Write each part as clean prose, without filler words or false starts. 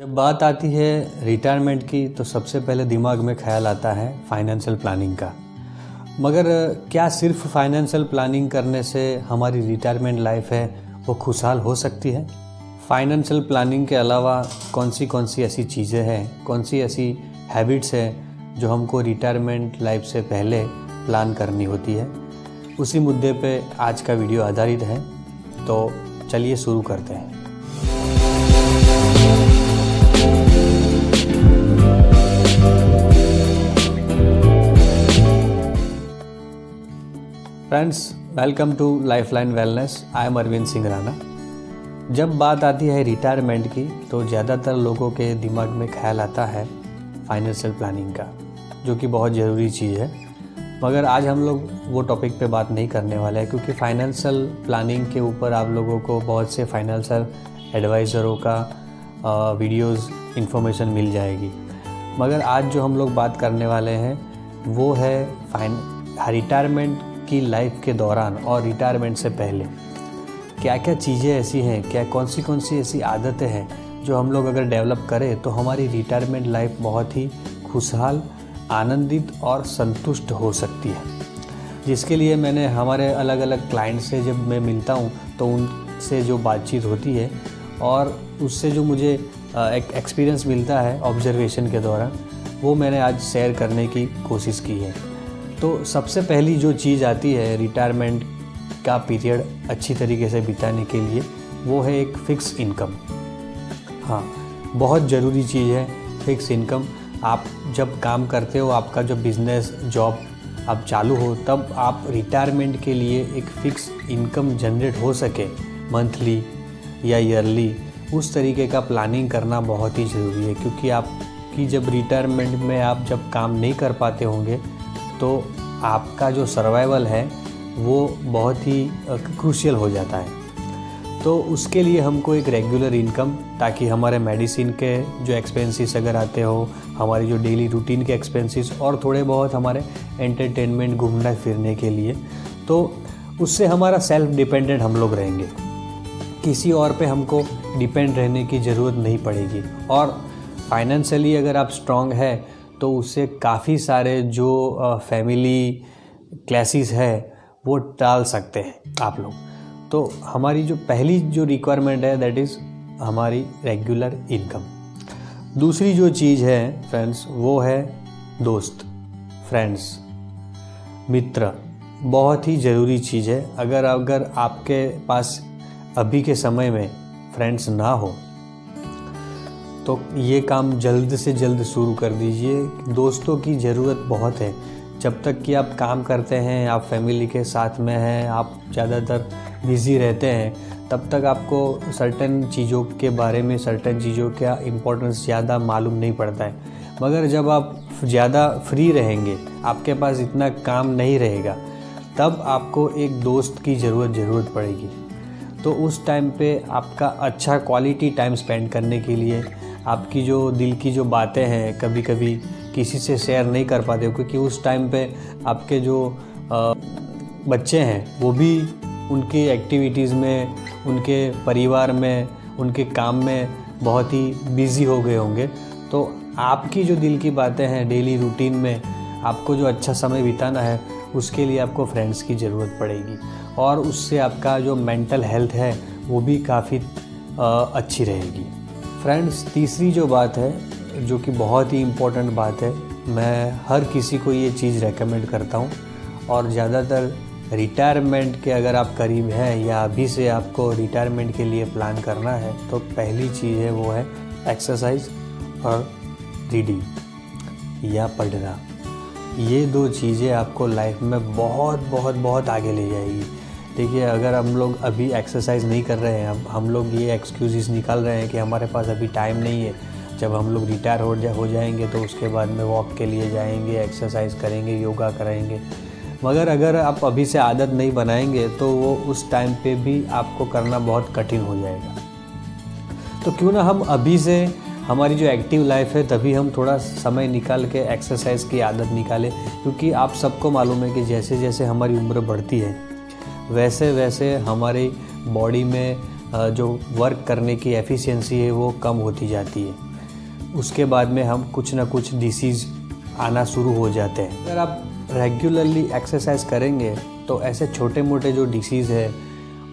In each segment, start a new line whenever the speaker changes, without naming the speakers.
जब बात आती है रिटायरमेंट की तो सबसे पहले दिमाग में ख्याल आता है फाइनेंशियल प्लानिंग का। मगर क्या सिर्फ फाइनेंशियल प्लानिंग करने से हमारी रिटायरमेंट लाइफ है वो खुशहाल हो सकती है? फाइनेंशियल प्लानिंग के अलावा कौन सी ऐसी चीज़ें हैं, कौन सी ऐसी हैबिट्स हैं जो हमको रिटायरमेंट लाइफ से पहले प्लान करनी होती है? उसी मुद्दे पे आज का वीडियो आधारित है, तो चलिए शुरू करते हैं। Friends, welcome to lifeline wellness. I am Arvind Singh Rana. जब बात आती है रिटायरमेंट की तो ज़्यादातर लोगों के दिमाग में ख्याल आता है फाइनेंशियल प्लानिंग का, जो कि बहुत ज़रूरी चीज़ है। मगर आज हम लोग वो टॉपिक पे बात नहीं करने वाले हैं, क्योंकि फाइनेंशियल प्लानिंग के ऊपर आप लोगों को बहुत से फाइनेंशियल एडवाइज़रों का वीडियोस इन्फॉर्मेशन मिल जाएगी। मगर आज जो हम लोग बात करने वाले हैं वो है रिटायरमेंट की लाइफ के दौरान और रिटायरमेंट से पहले क्या क्या चीज़ें ऐसी हैं, क्या कौन सी ऐसी आदतें हैं जो हम लोग अगर डेवलप करें तो हमारी रिटायरमेंट लाइफ बहुत ही खुशहाल, आनंदित और संतुष्ट हो सकती है। जिसके लिए मैंने हमारे अलग अलग क्लाइंट से जब मैं मिलता हूँ तो उनसे जो बातचीत होती है और उससे जो मुझे एक एक्सपीरियंस मिलता है ऑब्जर्वेशन के दौरान, वो मैंने आज शेयर करने की कोशिश की है। तो सबसे पहली जो चीज़ आती है रिटायरमेंट का पीरियड अच्छी तरीके से बिताने के लिए, वो है एक फ़िक्स इनकम। हाँ, बहुत ज़रूरी चीज़ है फ़िक्स इनकम। आप जब काम करते हो, आपका जो बिज़नेस जॉब आप चालू हो, तब आप रिटायरमेंट के लिए एक फ़िक्स इनकम जनरेट हो सके, मंथली या ईयरली, उस तरीके का प्लानिंग करना बहुत ही ज़रूरी है। क्योंकि आपकी जब रिटायरमेंट में आप जब काम नहीं कर पाते होंगे तो आपका जो सर्वाइवल है वो बहुत ही क्रूशियल हो जाता है। तो उसके लिए हमको एक रेगुलर इनकम, ताकि हमारे मेडिसिन के जो एक्सपेंसेस अगर आते हो, हमारी जो डेली रूटीन के एक्सपेंसेस और थोड़े बहुत हमारे एंटरटेनमेंट, घूमने फिरने के लिए, तो उससे हमारा सेल्फ डिपेंडेंट हम लोग रहेंगे। किसी और पे हमको डिपेंड रहने की ज़रूरत नहीं पड़ेगी। और फाइनेंशियली अगर आप स्ट्रॉन्ग है तो उससे काफ़ी सारे जो फैमिली क्लासेस है वो टाल सकते हैं आप लोग। तो हमारी जो पहली जो रिक्वायरमेंट है दैट इज़ हमारी रेगुलर इनकम। दूसरी जो चीज़ है फ्रेंड्स, वो है दोस्त, फ्रेंड्स, मित्र। बहुत ही ज़रूरी चीज़ है। अगर आपके पास अभी के समय में फ्रेंड्स ना हो तो ये काम जल्द से जल्द शुरू कर दीजिए। दोस्तों की ज़रूरत बहुत है। जब तक कि आप काम करते हैं, आप फैमिली के साथ में हैं, आप ज़्यादातर बिज़ी रहते हैं, तब तक आपको सर्टेन चीज़ों के बारे में, सर्टेन चीज़ों का इम्पोर्टेंस ज़्यादा मालूम नहीं पड़ता है। मगर जब आप ज़्यादा फ्री रहेंगे, आपके पास इतना काम नहीं रहेगा, तब आपको एक दोस्त की ज़रूरत पड़ेगी। तो उस टाइम पे आपका अच्छा क्वालिटी टाइम स्पेंड करने के लिए आपकी जो दिल की जो बातें हैं कभी कभी किसी से शेयर नहीं कर पाते हो, क्योंकि उस टाइम पे आपके जो बच्चे हैं वो भी उनकी एक्टिविटीज़ में, उनके परिवार में, उनके काम में बहुत ही बिज़ी हो गए होंगे। तो आपकी जो दिल की बातें हैं डेली रूटीन में, आपको जो अच्छा समय बिताना है, उसके लिए आपको फ्रेंड्स की ज़रूरत पड़ेगी। और उससे आपका जो मेंटल हेल्थ है वो भी काफ़ी अच्छी रहेगी। फ्रेंड्स, तीसरी जो बात है, जो कि बहुत ही इम्पोर्टेंट बात है, मैं हर किसी को ये चीज़ रेकमेंड करता हूँ। और ज़्यादातर रिटायरमेंट के अगर आप करीब हैं या अभी से आपको रिटायरमेंट के लिए प्लान करना है, तो पहली चीज़ है वो है एक्सरसाइज और रीडिंग या पढ़ना। ये दो चीज़ें आपको लाइफ में बहुत आगे ले जाएगी। देखिए, अगर हम लोग अभी एक्सरसाइज नहीं कर रहे हैं, अब हम लोग ये एक्सक्यूज़ निकाल रहे हैं कि हमारे पास अभी टाइम नहीं है। जब हम लोग रिटायर हो जाएंगे तो उसके बाद में वॉक के लिए जाएंगे, एक्सरसाइज करेंगे, योगा करेंगे। मगर अगर आप अभी से आदत नहीं बनाएंगे तो वो उस टाइम पे भी आपको करना बहुत कठिन हो जाएगा। तो क्यों ना हम अभी से, हमारी जो एक्टिव लाइफ है, तभी हम थोड़ा समय निकाल के एक्सरसाइज की आदत निकालें। क्योंकि आप सबको मालूम है कि जैसे जैसे हमारी उम्र बढ़ती है वैसे वैसे हमारी बॉडी में जो वर्क करने की एफिशिएंसी है वो कम होती जाती है। उसके बाद में हम कुछ ना कुछ डिसीज़ आना शुरू हो जाते हैं। अगर आप रेगुलरली एक्सरसाइज करेंगे तो ऐसे छोटे मोटे जो डिसीज़ है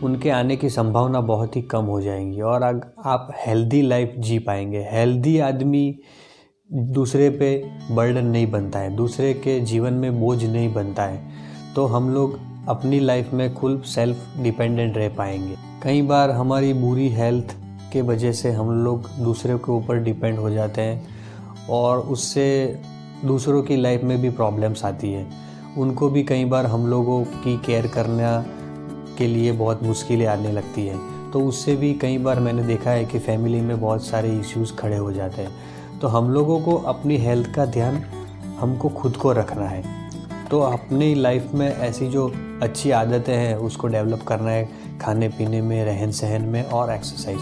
उनके आने की संभावना बहुत ही कम हो जाएंगी और आप हेल्दी लाइफ जी पाएंगे। हेल्दी आदमी दूसरे पे बर्डन नहीं बनता है, दूसरे के जीवन में बोझ नहीं बनता है, तो हम लोग अपनी लाइफ में खुद सेल्फ डिपेंडेंट रह पाएंगे। कई बार हमारी बुरी हेल्थ के वजह से हम लोग दूसरे के ऊपर डिपेंड हो जाते हैं और उससे दूसरों की लाइफ में भी प्रॉब्लम्स आती है। उनको भी कई बार हम लोगों की केयर करना के लिए बहुत मुश्किलें आने लगती है, तो उससे भी कई बार मैंने देखा है कि फैमिली में बहुत सारे इश्यूज़ खड़े हो जाते हैं। तो हम लोगों को अपनी हेल्थ का ध्यान हमको खुद को रखना है। तो अपनी लाइफ में ऐसी जो अच्छी आदतें हैं उसको डेवलप करना है, खाने पीने में, रहन सहन में और एक्सरसाइज।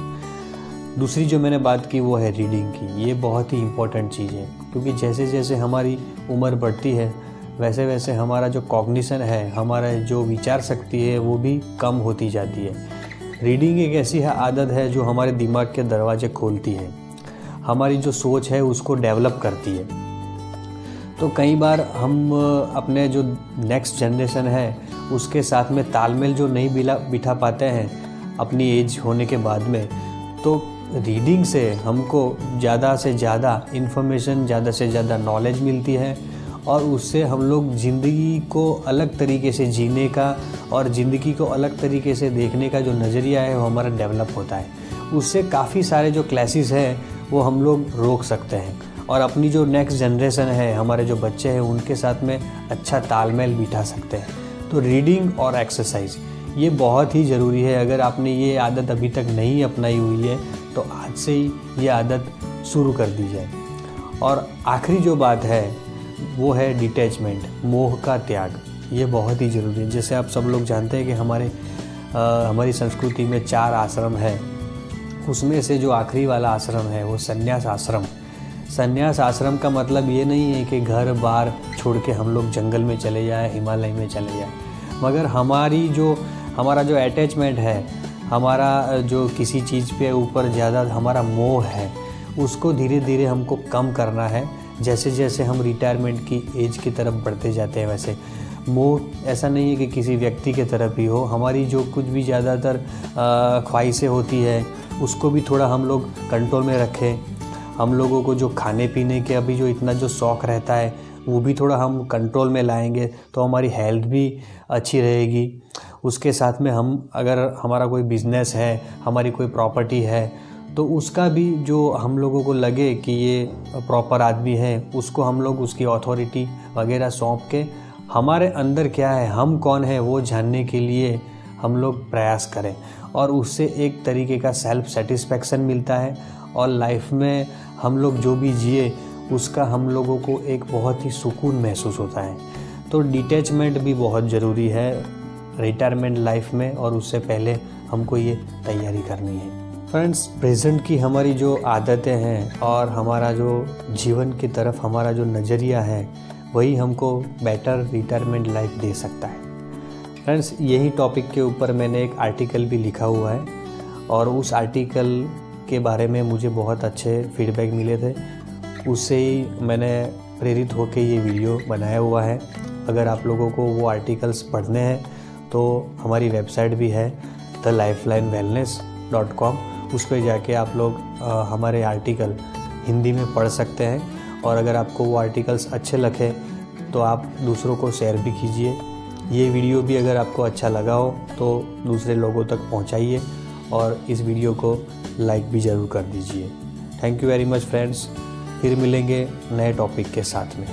दूसरी जो मैंने बात की वो है रीडिंग की। ये बहुत ही इम्पोर्टेंट चीज़ है क्योंकि जैसे जैसे हमारी उम्र बढ़ती है वैसे वैसे हमारा जो कॉग्निशन है, हमारा जो विचार शक्ति है वो भी कम होती जाती है। रीडिंग एक ऐसी आदत है जो हमारे दिमाग के दरवाजे खोलती है, हमारी जो सोच है उसको डेवलप करती है। तो कई बार हम अपने जो नेक्स्ट जनरेशन है उसके साथ में तालमेल जो नहीं बिठा पाते हैं अपनी एज होने के बाद में, तो रीडिंग से हमको ज़्यादा से ज़्यादा इन्फॉर्मेशन, ज़्यादा से ज़्यादा नॉलेज मिलती है और उससे हम लोग ज़िंदगी को अलग तरीके से जीने का और ज़िंदगी को अलग तरीके से देखने का जो नज़रिया है वो हमारा डेवलप होता है। उससे काफ़ी सारे जो क्लासेस हैं वो हम लोग रोक सकते हैं और अपनी जो नेक्स्ट जनरेशन है, हमारे जो बच्चे हैं, उनके साथ में अच्छा तालमेल बिठा सकते हैं। तो रीडिंग और एक्सरसाइज ये बहुत ही ज़रूरी है। अगर आपने ये आदत अभी तक नहीं अपनाई हुई है तो आज से ही ये आदत शुरू कर दी जाए। और आखिरी जो बात है वो है डिटैचमेंट, मोह का त्याग। ये बहुत ही ज़रूरी है। जैसे आप सब लोग जानते हैं कि हमारी संस्कृति में 4 आश्रम है, उसमें से जो आखिरी वाला आश्रम है वो संन्यास आश्रम। संन्यास आश्रम का मतलब ये नहीं है कि घर बार छोड़ के हम लोग जंगल में चले जाएं, हिमालय में चले जाएं, मगर हमारा जो अटैचमेंट है, हमारा जो किसी चीज़ पे ऊपर ज़्यादा हमारा मोह है, उसको धीरे धीरे हमको कम करना है। जैसे जैसे हम रिटायरमेंट की एज की तरफ बढ़ते जाते हैं वैसे मोह ऐसा नहीं है कि किसी व्यक्ति के तरफ ही हो, हमारी जो कुछ भी ज़्यादातर ख्वाहिशें होती है उसको भी थोड़ा हम लोग कंट्रोल में रखें। हम लोगों को जो खाने पीने के अभी जो इतना जो शौक़ रहता है वो भी थोड़ा हम कंट्रोल में लाएंगे तो हमारी हेल्थ भी अच्छी रहेगी। उसके साथ में अगर हमारा कोई बिज़नेस है, हमारी कोई प्रॉपर्टी है, तो उसका भी जो हम लोगों को लगे कि ये प्रॉपर आदमी है, उसको हम लोग उसकी अथॉरिटी वगैरह सौंप के हमारे अंदर क्या है, हम कौन है वो जानने के लिए हम लोग प्रयास करें और उससे एक तरीके का सेल्फ सेटिस्फैक्शन मिलता है और लाइफ में हम लोग जो भी जिए उसका हम लोगों को एक बहुत ही सुकून महसूस होता है। तो डिटैचमेंट भी बहुत ज़रूरी है रिटायरमेंट लाइफ में और उससे पहले हमको ये तैयारी करनी है। फ्रेंड्स, प्रेजेंट की हमारी जो आदतें हैं और हमारा जो जीवन की तरफ हमारा जो नज़रिया है वही हमको बेटर रिटायरमेंट लाइफ दे सकता है। फ्रेंड्स, यही टॉपिक के ऊपर मैंने एक आर्टिकल भी लिखा हुआ है और उस आर्टिकल के बारे में मुझे बहुत अच्छे फीडबैक मिले थे, उससे ही मैंने प्रेरित होकर ये वीडियो बनाया हुआ है। अगर आप लोगों को वो आर्टिकल्स पढ़ने हैं तो हमारी वेबसाइट भी है thelifelinewellness.com, उस पर जाके आप लोग हमारे आर्टिकल हिंदी में पढ़ सकते हैं और अगर आपको वो आर्टिकल्स अच्छे लगे तो आप दूसरों को शेयर भी कीजिए। ये वीडियो भी अगर आपको अच्छा लगा हो तो दूसरे लोगों तक पहुंचाइए और इस वीडियो को लाइक भी ज़रूर कर दीजिए। Thank you very much friends, फिर मिलेंगे नए टॉपिक के साथ में।